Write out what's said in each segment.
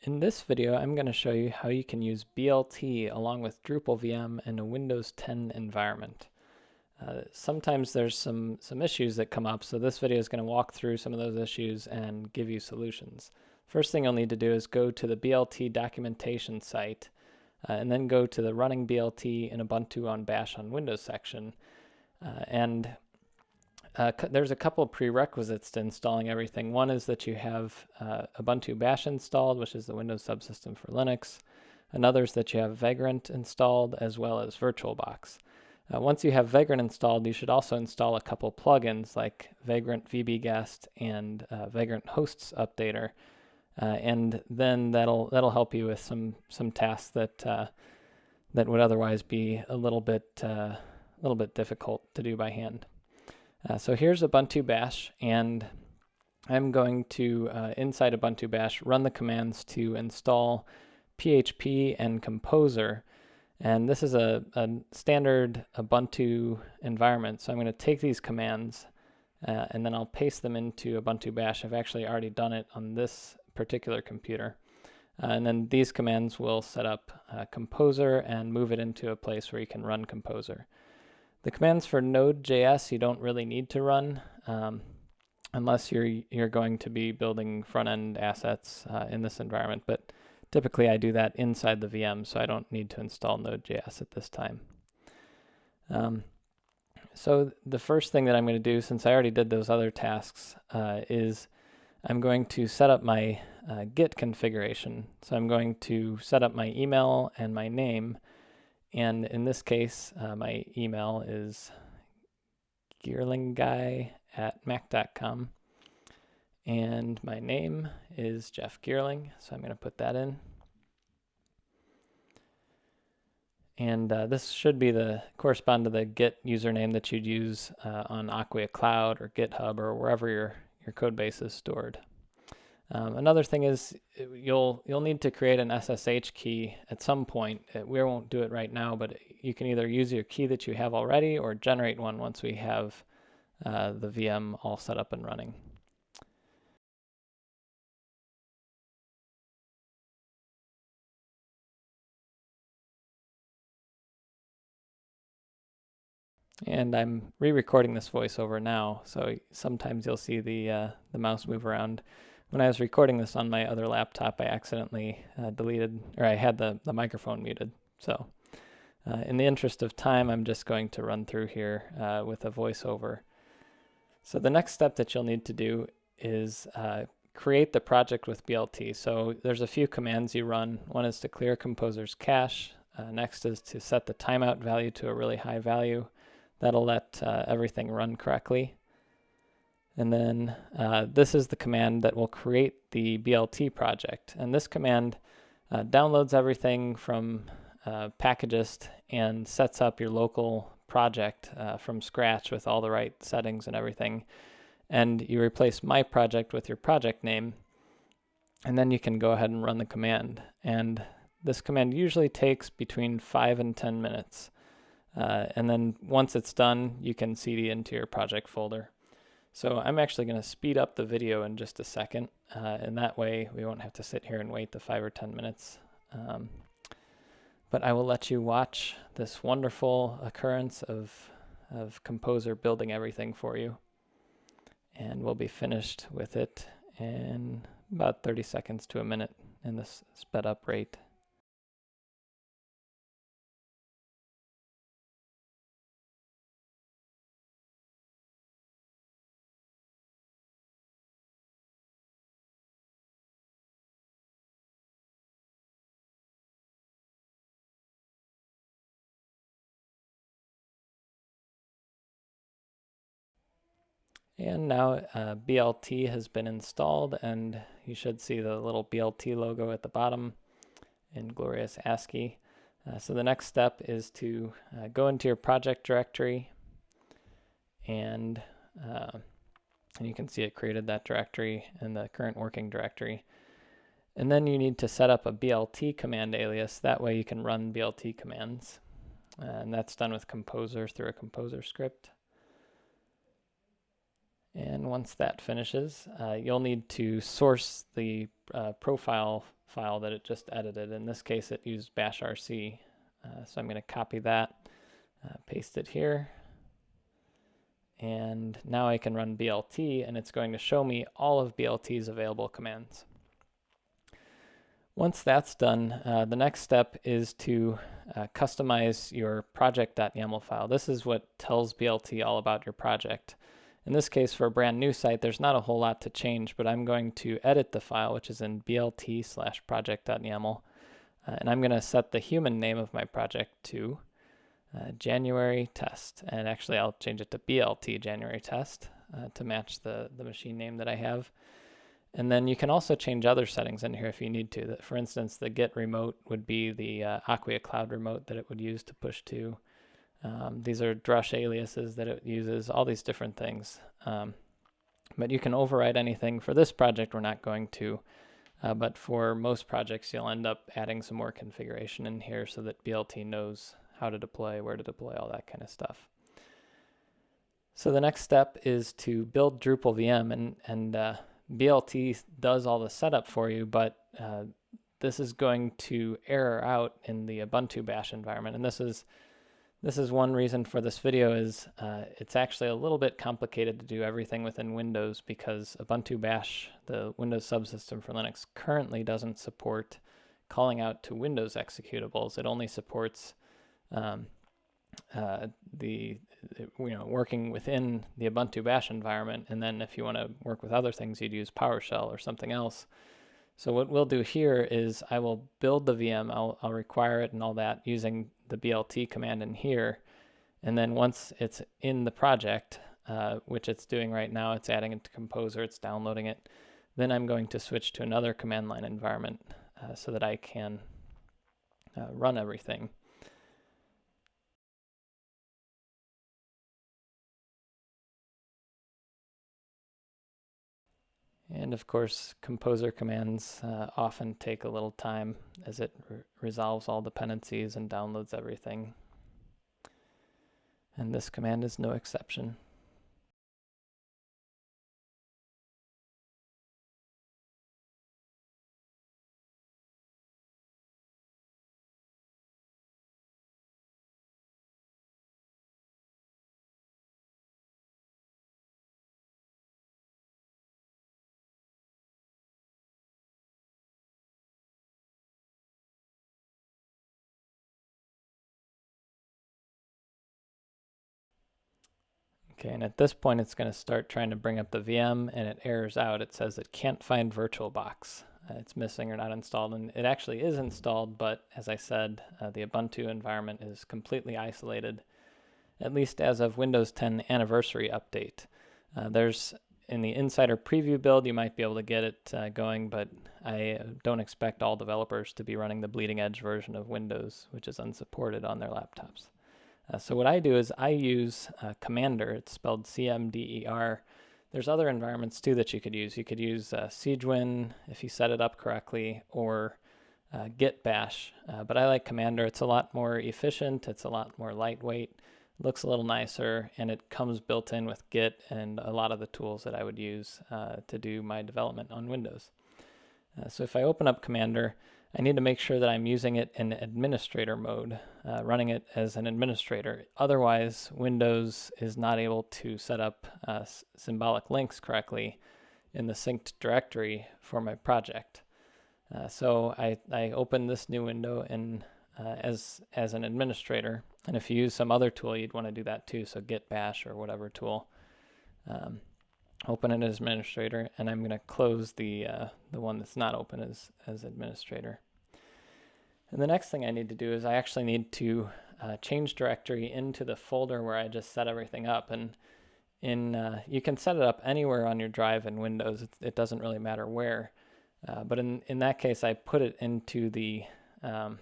In this video, I'm going to show you how you can use BLT along with Drupal VM in a Windows 10 environment. Sometimes there's some issues that come up, so this video is going to walk through some of those issues and give you solutions. First thing you'll need to do is go to the BLT documentation site and then go to the Running BLT in Ubuntu on Bash on Windows section. There's a couple of prerequisites to installing everything. One is that you have Ubuntu Bash installed, which is the Windows subsystem for Linux. Another is that you have Vagrant installed as well as VirtualBox. Once you have Vagrant installed, you should also install a couple plugins like Vagrant VBGuest and Vagrant Hosts Updater, and then that'll help you with some tasks that would otherwise be a little bit difficult to do by hand. So here's Ubuntu Bash, and I'm going to, inside Ubuntu Bash, run the commands to install PHP and Composer. And this is a standard Ubuntu environment, so I'm going to take these commands and then I'll paste them into Ubuntu Bash. I've actually already done it on this particular computer. And then these commands will set up Composer and move it into a place where you can run Composer. The commands for Node.js you don't really need to run unless you're going to be building front-end assets in this environment, but typically I do that inside the VM, so I don't need to install Node.js at this time. So the first thing that I'm going to do, since I already did those other tasks, is I'm going to set up my Git configuration. So I'm going to set up my email and my name. And in this case, my email is geerlingguy@mac.com. And my name is Jeff Geerling, so I'm going to put that in. And this should be correspond to the Git username that you'd use on Acquia Cloud or GitHub or wherever your code base is stored. Another thing is you'll need to create an SSH key at some point. We won't do it right now, but you can either use your key that you have already or generate one once we have the VM all set up and running. And I'm re-recording this voiceover now, so sometimes you'll see the mouse move around. When I was recording this on my other laptop, I accidentally I had the microphone muted. So in the interest of time, I'm just going to run through here with a voiceover. So the next step that you'll need to do is create the project with BLT. So there's a few commands you run. One is to clear Composer's cache. Next is to set the timeout value to a really high value. That'll let everything run correctly. And then this is the command that will create the BLT project. And this command downloads everything from Packagist and sets up your local project from scratch with all the right settings and everything. And you replace my project with your project name. And then you can go ahead and run the command. And this command usually takes between 5 and 10 minutes. And then once it's done, you can cd into your project folder. So I'm actually going to speed up the video in just a second, and that way we won't have to sit here and wait the 5 or 10 minutes. But I will let you watch this wonderful occurrence of Composer building everything for you. And we'll be finished with it in about 30 seconds to a minute in this sped up rate. And now BLT has been installed, and you should see the little BLT logo at the bottom in glorious ASCII. So the next step is to go into your project directory, and you can see it created that directory in the current working directory. And then you need to set up a BLT command alias. That way you can run BLT commands. And that's done with Composer through a Composer script. And once that finishes, you'll need to source the profile file that it just edited. In this case, it used bashrc. So I'm going to copy that, paste it here. And now I can run BLT, and it's going to show me all of BLT's available commands. Once that's done, the next step is to customize your project.yaml file. This is what tells BLT all about your project. In this case, for a brand new site, there's not a whole lot to change, but I'm going to edit the file, which is in blt/project.yaml, and I'm going to set the human name of my project to January test, and actually I'll change it to BLT January test to match the machine name that I have. And then you can also change other settings in here if you need to. For instance, the Git remote would be the Acquia Cloud remote that it would use to push to. These are Drush aliases that it uses, all these different things. But you can override anything. For this project, we're not going to. But for most projects, you'll end up adding some more configuration in here so that BLT knows how to deploy, where to deploy, all that kind of stuff. So the next step is to build Drupal VM, and BLT does all the setup for you, but this is going to error out in the Ubuntu Bash environment. And this is one reason for this video is it's actually a little bit complicated to do everything within Windows because Ubuntu Bash, the Windows subsystem for Linux, currently doesn't support calling out to Windows executables. It only supports working within the Ubuntu Bash environment, and then if you want to work with other things, you'd use PowerShell or something else. So what we'll do here is I will build the VM, I'll require it and all that using the BLT command in here, and then once it's in the project, which it's doing right now, it's adding it to Composer, it's downloading it, then I'm going to switch to another command line environment so that I can run everything. And of course, Composer commands often take a little time as it resolves all dependencies and downloads everything. And this command is no exception. Okay, and at this point it's going to start trying to bring up the VM, and it errors out. It says it can't find VirtualBox. It's missing or not installed, and it actually is installed, but as I said, the Ubuntu environment is completely isolated, at least as of Windows 10 Anniversary Update. There's in the Insider Preview build, you might be able to get it going, but I don't expect all developers to be running the bleeding edge version of Windows, which is unsupported on their laptops. So what I do is I use Commander. It's spelled CMDER. There's other environments too that you could use. You could use Siegewin if you set it up correctly, or Git Bash. But I like Commander. It's a lot more efficient. It's a lot more lightweight. Looks a little nicer, and it comes built in with Git and a lot of the tools that I would use to do my development on Windows. So if I open up Commander, I need to make sure that I'm using it in administrator mode, running it as an administrator. Otherwise, Windows is not able to set up symbolic links correctly in the synced directory for my project. So I open this new window in, as an administrator, and if you use some other tool, you'd want to do that too, so Git Bash or whatever tool. Open it as administrator, and I'm going to close the one that's not open as administrator. And the next thing I need to do is I actually need to change directory into the folder where I just set everything up. And you can set it up anywhere on your drive in Windows. It doesn't really matter where. But in that case, I put it into the Linux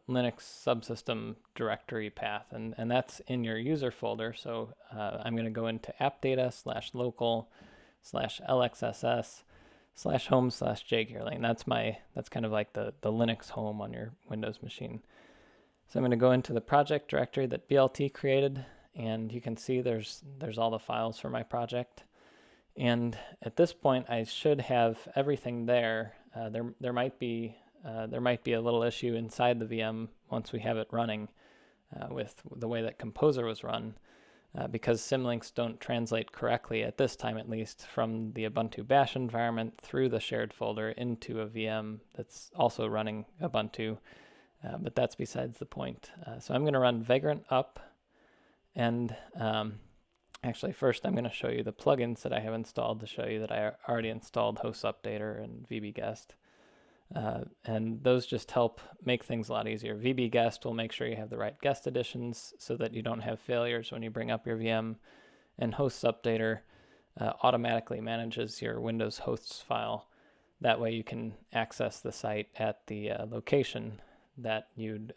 subsystem directory path, and that's in your user folder. So I'm going to go into appdata/local/lxss/home/jgearling. That's kind of like the Linux home on your Windows machine. So I'm going to go into the project directory that BLT created, and you can see there's all the files for my project. And at this point, I should have everything there. There might be a little issue inside the VM once we have it running with the way that Composer was run, because symlinks don't translate correctly at this time, at least, from the Ubuntu Bash environment through the shared folder into a VM that's also running Ubuntu. But that's besides the point. So I'm going to run Vagrant up, and actually, first I'm going to show you the plugins that I have installed to show you that I already installed Host Updater and VBGuest. And those just help make things a lot easier. VBGuest will make sure you have the right guest editions so that you don't have failures when you bring up your VM. And Host Updater automatically manages your Windows hosts file. That way you can access the site at the location that you'd,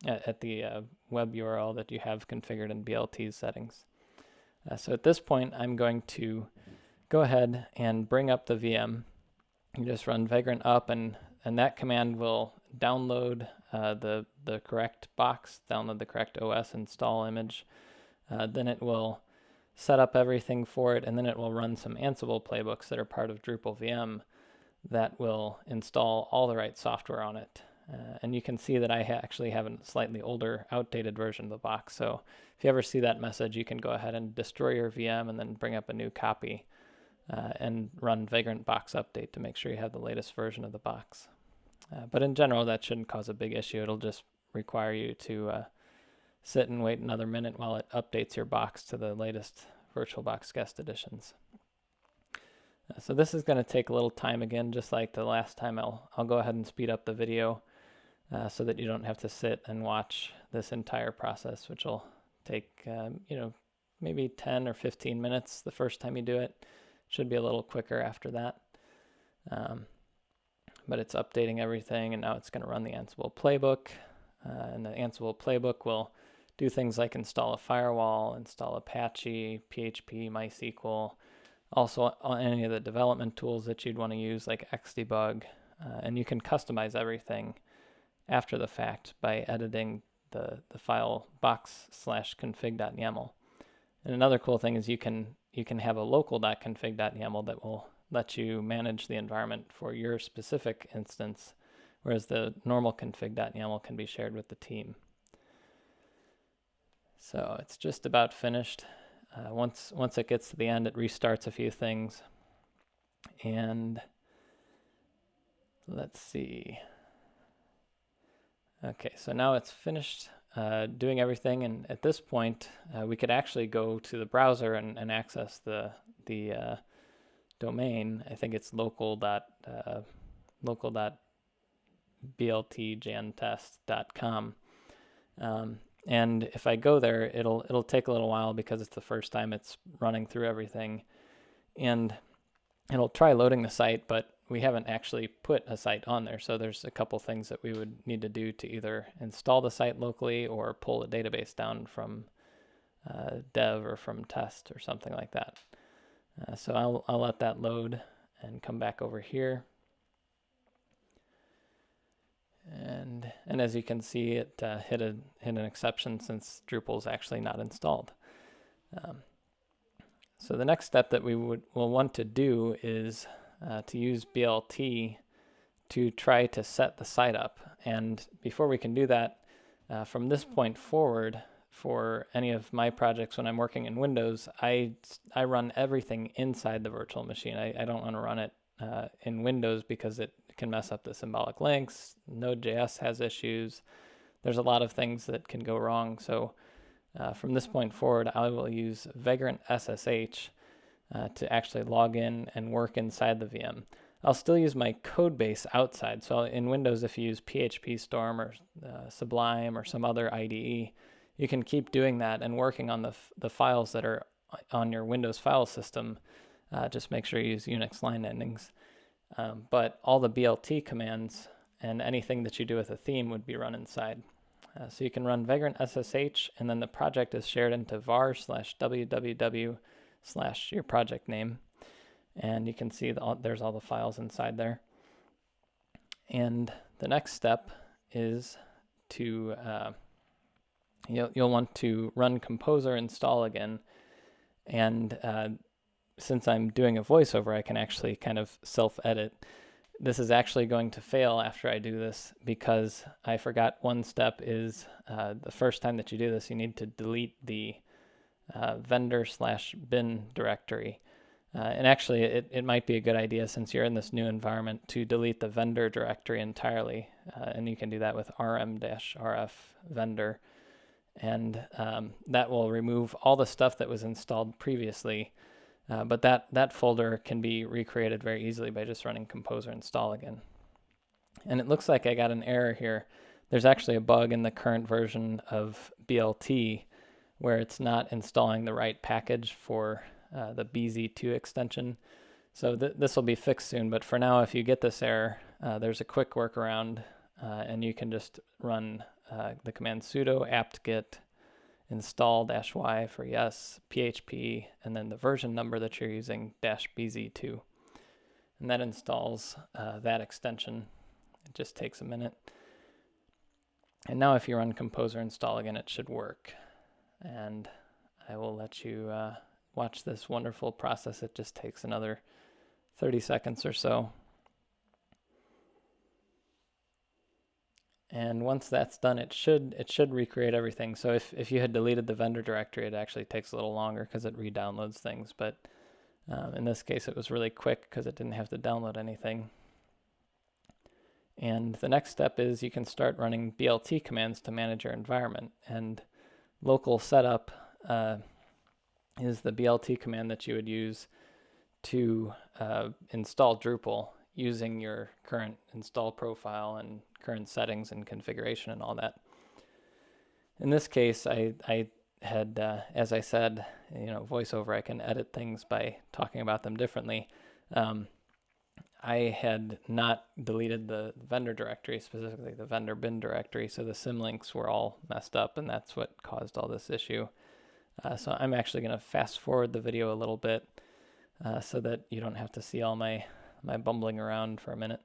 at the web URL that you have configured in BLT settings. So at this point, I'm going to go ahead and bring up the VM. You just run vagrant up, and that command will download the correct box, download the correct OS install image. Then it will set up everything for it, and then it will run some Ansible playbooks that are part of Drupal VM that will install all the right software on it. And you can see that I actually have a slightly older, outdated version of the box. So if you ever see that message, you can go ahead and destroy your VM and then bring up a new copy and run vagrant box update to make sure you have the latest version of the box. But in general, that shouldn't cause a big issue. It'll just require you to sit and wait another minute while it updates your box to the latest VirtualBox guest editions. So this is going to take a little time again, just like the last time. I'll go ahead and speed up the video so that you don't have to sit and watch this entire process, which will take maybe 10 or 15 minutes the first time you do it. Should be a little quicker after that. But it's updating everything, and now it's going to run the Ansible playbook. And the Ansible playbook will do things like install a firewall, install Apache, PHP, MySQL, also any of the development tools that you'd want to use like Xdebug. And you can customize everything after the fact by editing the file box/config.yaml. And another cool thing is you can have a local.config.yaml that will let you manage the environment for your specific instance, whereas the normal config.yaml can be shared with the team. So it's just about finished. Once it gets to the end, it restarts a few things. And let's see. Okay, so now it's finished doing everything, and at this point, we could actually go to the browser and access the domain. I think it's local.bltjantest.com. And if I go there, it'll take a little while because it's the first time it's running through everything, and it'll try loading the site, but we haven't actually put a site on there. So there's a couple things that we would need to do to either install the site locally or pull a database down from dev or from test or something like that. So I'll let that load and come back over here. And as you can see, it hit an exception since Drupal is actually not installed. So the next step that will want to do is to use BLT to try to set the site up. And before we can do that, from this point forward, for any of my projects when I'm working in Windows, I run everything inside the virtual machine. I don't want to run it in Windows because it can mess up the symbolic links. Node.js has issues. There's a lot of things that can go wrong. So from this point forward, I will use Vagrant SSH to actually log in and work inside the VM. I'll still use my code base outside. So in Windows, if you use PHP Storm or Sublime or some other IDE, you can keep doing that and working on the files that are on your Windows file system. Just make sure you use Unix line endings. But all the BLT commands and anything that you do with a theme would be run inside. So you can run vagrant SSH, and then the project is shared into var/www/ your project name. And you can see there's all the files inside there. And the next step is to you'll want to run Composer install again. And since I'm doing a voiceover, I can actually kind of self-edit. This is actually going to fail after I do this because I forgot one step is the first time that you do this, you need to delete the vendor/bin directory. And actually, it might be a good idea since you're in this new environment to delete the vendor directory entirely. And you can do that with rm-rf vendor. And that will remove all the stuff that was installed previously. But that folder can be recreated very easily by just running Composer install again. And it looks like I got an error here. There's actually a bug in the current version of BLT where it's not installing the right package for the BZ2 extension. So this will be fixed soon, but for now, if you get this error, there's a quick workaround, and you can just run the command sudo apt-get install-y for yes, php, and then the version number that you're using -bz2. And that installs that extension. It just takes a minute. And now if you run Composer install again, it should work. And I will let you watch this wonderful process. It just takes another 30 seconds or so. And once that's done, it should recreate everything. So if you had deleted the vendor directory, it actually takes a little longer because it re-downloads things. But in this case, it was really quick because it didn't have to download anything. And the next step is you can start running BLT commands to manage your environment. And local setup is the BLT command that you would use to install Drupal using your current install profile and current settings and configuration and all that. In this case, I had, as I said, voiceover, I can edit things by talking about them differently. I had not deleted the vendor directory, specifically the Vendorbin directory, so the symlinks were all messed up, and that's what caused all this issue. So I'm actually going to fast forward the video a little bit so that you don't have to see all my bumbling around for a minute.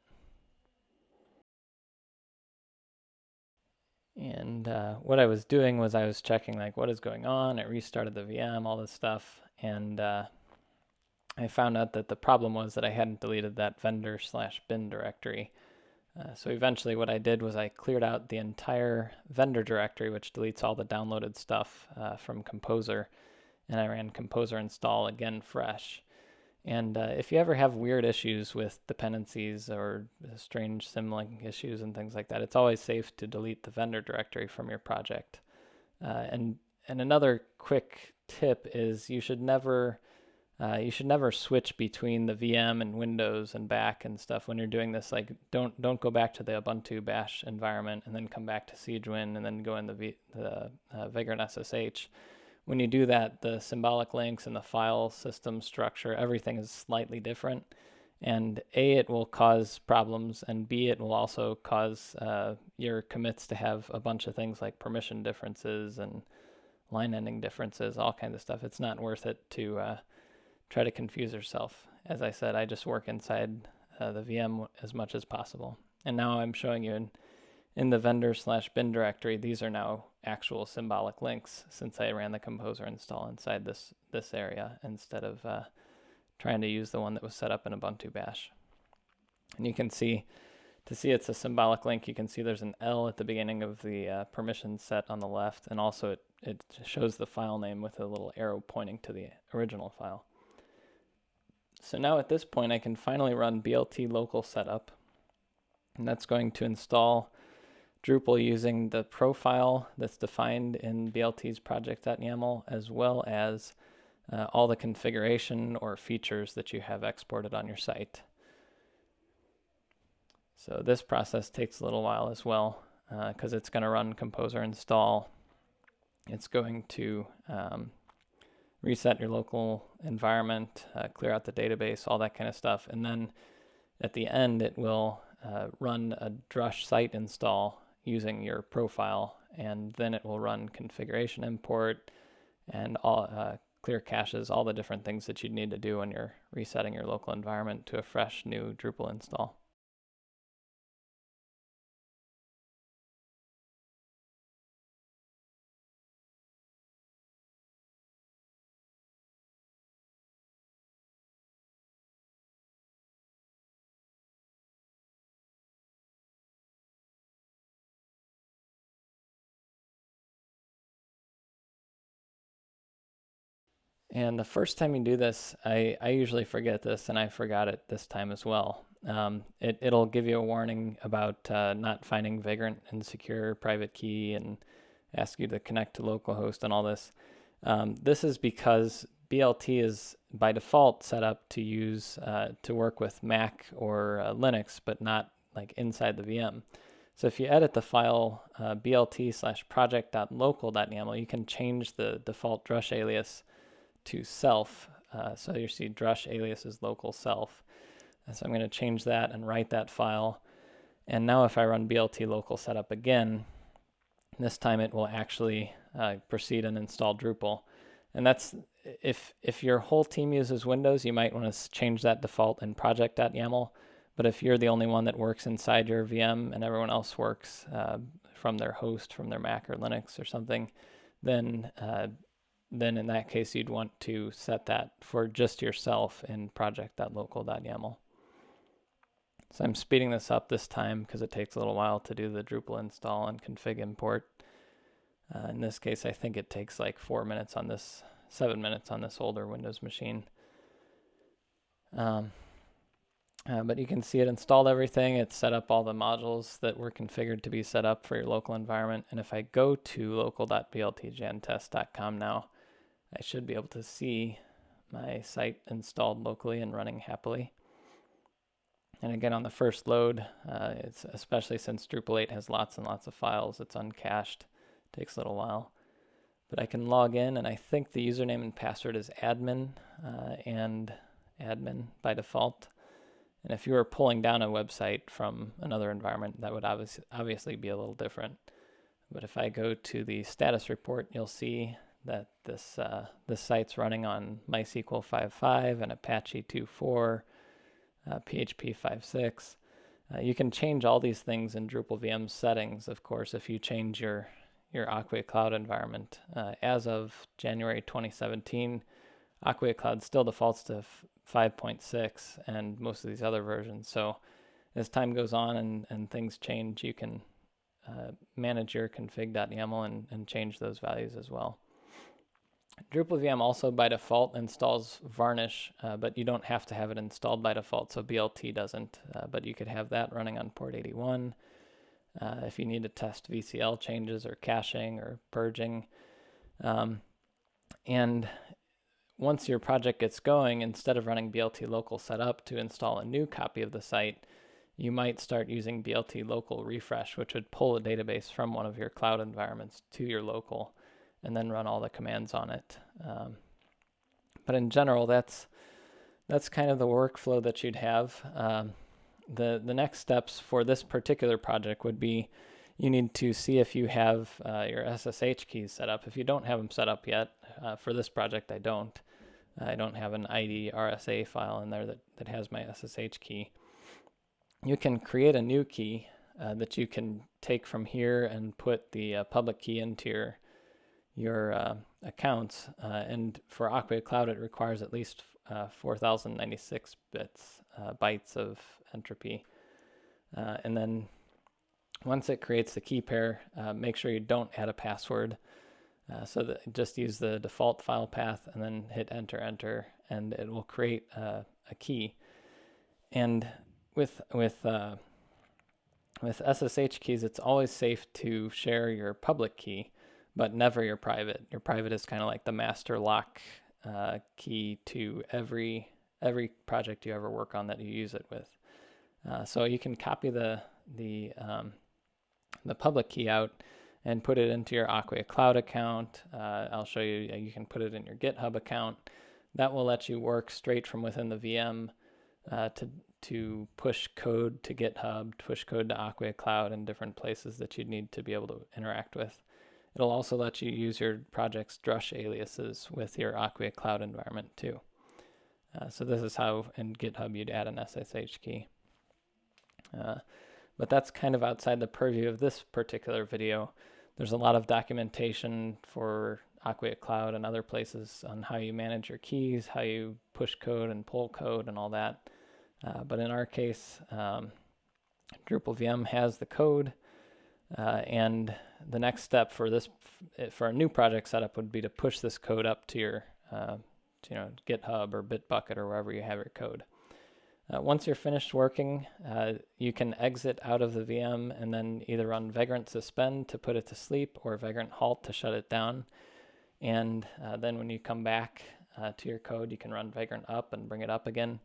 And what I was doing was I was checking like what is going on. I restarted the VM, all this stuff, and I found out that the problem was that I hadn't deleted that vendor/bin directory. So eventually what I did was I cleared out the entire vendor directory, which deletes all the downloaded stuff from Composer, and I ran Composer install again fresh. And if you ever have weird issues with dependencies or strange symlink issues and things like that, it's always safe to delete the vendor directory from your project. And another quick tip is you should never switch between the VM and Windows and back and stuff when you're doing this. Like don't go back to the Ubuntu Bash environment and then come back to SiegeWin and then go in the Vagrant SSH. When you do that, the symbolic links and the file system structure, everything is slightly different. And A, it will cause problems, and B, it will also cause your commits to have a bunch of things like permission differences and line ending differences, all kinds of stuff. It's not worth it to try to confuse yourself. As I said, I just work inside the VM as much as possible. And now I'm showing you in the vendor/bin directory, these are now actual symbolic links since I ran the Composer install inside this area instead of trying to use the one that was set up in Ubuntu Bash. And you can see, to see it's a symbolic link, you can see there's an L at the beginning of the permission set on the left, and also it shows the file name with a little arrow pointing to the original file. So now at this point I can finally run BLT local setup, and that's going to install Drupal using the profile that's defined in BLT's project.yaml, as well as all the configuration or features that you have exported on your site. So this process takes a little while as well, because it's going to run Composer install. It's going to reset your local environment, clear out the database, all that kind of stuff. And then at the end, it will run a drush site install using your profile, and then it will run configuration import and all clear caches, all the different things that you'd need to do when you're resetting your local environment to a fresh new Drupal install. And the first time you do this, I usually forget this, and I forgot it this time as well. It'll give you a warning about not finding vagrant and secure private key and ask you to connect to localhost and all this. This is because BLT is by default set up to use to work with Mac or Linux, but not like inside the VM. So if you edit the file blt/project.local.yaml, you can change the default drush alias to self. So you see drush alias is local self. And so I'm going to change that and write that file. And now if I run BLT local setup again, this time it will actually proceed and install Drupal. And that's if your whole team uses Windows, you might want to change that default in project.yaml. But if you're the only one that works inside your VM and everyone else works from their host, from their Mac or Linux or something, then in that case you'd want to set that for just yourself in project.local.yaml. So I'm speeding this up this time because it takes a little while to do the Drupal install and config import. In this case, I think it takes like 4 minutes on this, 7 minutes on this older Windows machine. But you can see it installed everything. It set up all the modules that were configured to be set up for your local environment. And if I go to local.bltjantest.com now, I should be able to see my site installed locally and running happily. And again, on the first load, it's especially since Drupal 8 has lots and lots of files, it's uncached. Takes a little while. But I can log in, and I think the username and password is admin and admin by default. And if you were pulling down a website from another environment, that would obviously be a little different. But if I go to the status report, you'll see that this site's running on MySQL 5.5 and Apache 2.4, PHP 5.6. You can change all these things in Drupal VM settings, of course, if you change your Acquia Cloud environment. As of January 2017, Acquia Cloud still defaults to 5.6 and most of these other versions. So as time goes on and things change, you can manage your config.yaml and change those values as well. Drupal VM also by default installs Varnish, but you don't have to have it installed by default, so BLT doesn't. But you could have that running on port 81 if you need to test VCL changes or caching or purging. And once your project gets going, instead of running BLT local setup to install a new copy of the site, you might start using BLT local refresh, which would pull a database from one of your cloud environments to your local and then run all the commands on it. But in general, that's kind of the workflow that you'd have. The next steps for this particular project would be you need to see if you have your SSH keys set up. If you don't have them set up yet, for this project I don't. I don't have an ID RSA file in there that has my SSH key. You can create a new key that you can take from here and put the public key into your accounts. And for Acquia Cloud, it requires at least 4096 bytes of entropy. And then once it creates the key pair, make sure you don't add a password. So that just use the default file path and then hit enter, and it will create a key. And with SSH keys, it's always safe to share your public key, but never your private. Your private is kind of like the master lock key to every project you ever work on that you use it with. So you can copy the public key out and put it into your Acquia Cloud account. I'll show you, you can put it in your GitHub account. That will let you work straight from within the VM to push code to GitHub, push code to Acquia Cloud and different places that you need to be able to interact with. It'll also let you use your project's drush aliases with your Acquia Cloud environment too. So this is how in GitHub you'd add an SSH key. But that's kind of outside the purview of this particular video. There's a lot of documentation for Acquia Cloud and other places on how you manage your keys, how you push code and pull code and all that. But in our case, Drupal VM has the code, and the next step for a new project setup would be to push this code up to your GitHub or Bitbucket or wherever you have your code. Once you're finished working, you can exit out of the VM and then either run vagrant suspend to put it to sleep or vagrant halt to shut it down. And then when you come back to your code, you can run vagrant up and bring it up again.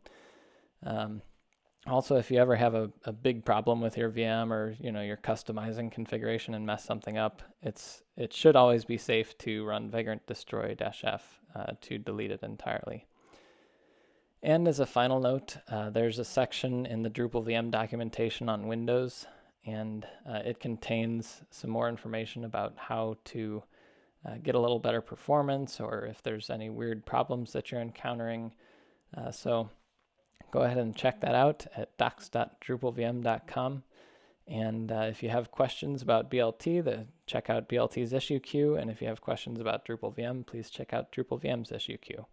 Also, if you ever have a big problem with your VM or you're customizing configuration and mess something up, it should always be safe to run vagrant destroy -f to delete it entirely. And as a final note, there's a section in the Drupal VM documentation on Windows, and it contains some more information about how to get a little better performance, or if there's any weird problems that you're encountering. So go ahead and check that out at docs.drupalvm.com. And if you have questions about BLT, check out BLT's issue queue. And if you have questions about Drupal VM, please check out Drupal VM's issue queue.